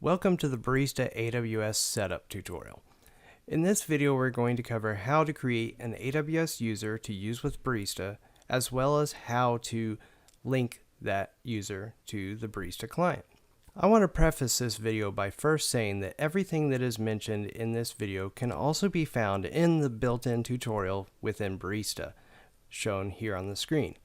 Welcome to the Barista AWS Setup tutorial. In this video, we're going to cover how to create an AWS user to use with Barista, as well as how to link that user to the Barista client. I want to preface this video by first saying that everything that is mentioned in this video can also be found in the built-in tutorial within Barista, shown here on the screen.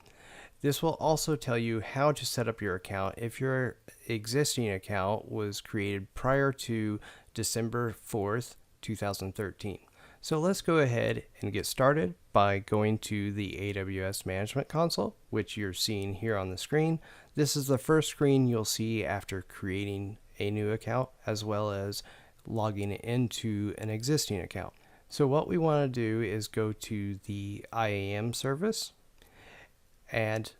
This will also tell you how to set up your account if your existing account was created prior to December 4th, 2013. So let's go ahead and get started by going to the AWS Management Console, which you're seeing here on the screen. This is the first screen you'll see after creating a new account, as well as logging into an existing account. So what we want to do is go to the IAM service. And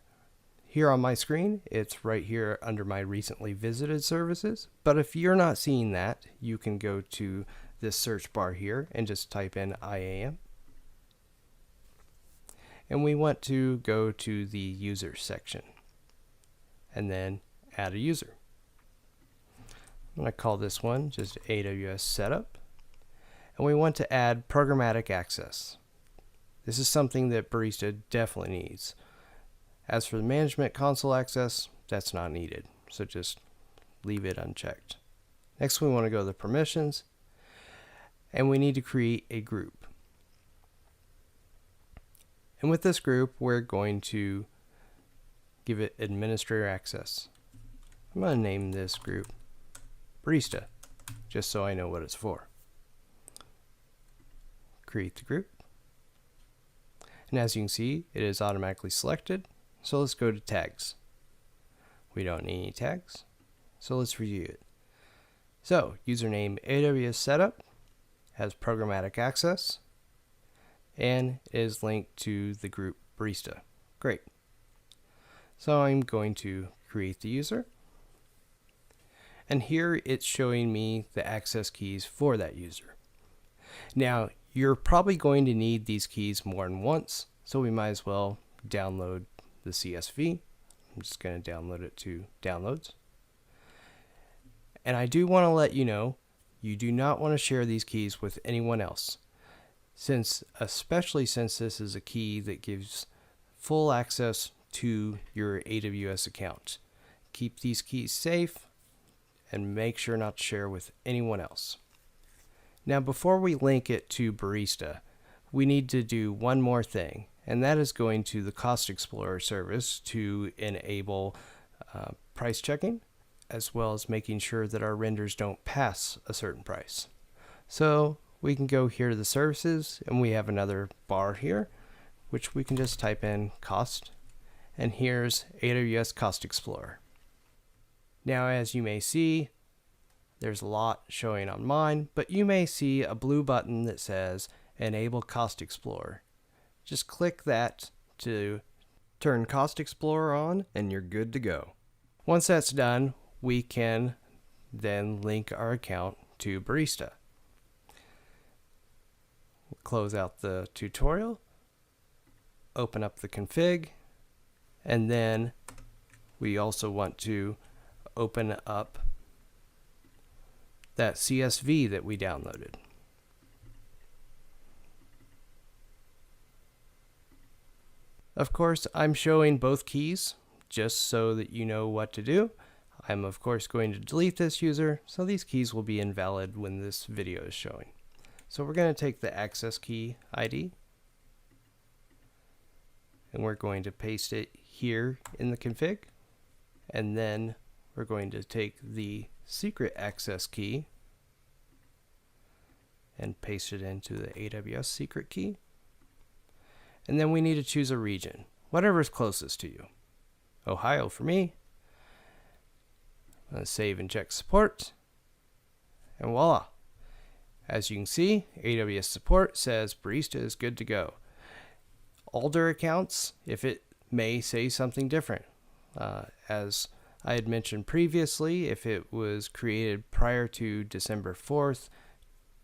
here on my screen, it's right here under my recently visited services. But if you're not seeing that, you can go to this search bar here and just type in IAM. And we want to go to the user section and then add a user. I'm going to call this one just AWS Setup. And we want to add programmatic access. This is something that Barista definitely needs. As for the management console access, that's not needed, so just leave it unchecked. Next, we want to go to the permissions, and we need to create a group. And with this group, we're going to give it administrator access. I'm going to name this group Barista, just so I know what it's for. Create the group. And as you can see, it is automatically selected. So let's go to tags. We don't need any tags, so let's review it. So username AWS Setup has programmatic access and is linked to the group Barista. Great. So I'm going to create the user. And here it's showing me the access keys for that user. Now, you're probably going to need these keys more than once, so we might as well download the CSV. I'm just going to download it to downloads. And I do want to let you know, you do not want to share these keys with anyone else, especially since this is a key that gives full access to your AWS account. Keep these keys safe and make sure not to share with anyone else. Now, before we link it to Barista, we need to do one more thing, and that is going to the Cost Explorer service to enable price checking, as well as making sure that our renders don't pass a certain price. So we can go here to the services, and we have another bar here, which we can just type in cost, and here's AWS Cost Explorer. Now, as you may see, there's a lot showing on mine, but you may see a blue button that says Enable Cost Explorer. Just click that to turn Cost Explorer on, and you're good to go. Once that's done, we can then link our account to Barista. We'll close out the tutorial, open up the config, and then we also want to open up that CSV that we downloaded. Of course, I'm showing both keys just so that you know what to do. I'm of course going to delete this user, so these keys will be invalid when this video is showing. So we're going to take the access key ID, and we're going to paste it here in the config, and then we're going to take the secret access key and paste it into the AWS secret key. And then we need to choose a region, whatever is closest to you. Ohio for me. I'm going to save and check support. And voila. As you can see, AWS support says Barista is good to go. Older accounts, if it may say something different. As I had mentioned previously, if it was created prior to December 4th,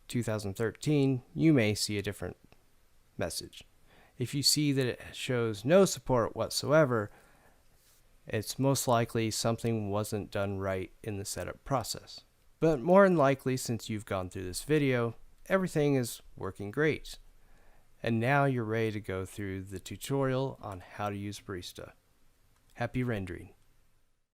2013, you may see a different message. If you see that it shows no support whatsoever, it's most likely something wasn't done right in the setup process. But more than likely, since you've gone through this video, everything is working great. And now you're ready to go through the tutorial on how to use Barista. Happy rendering.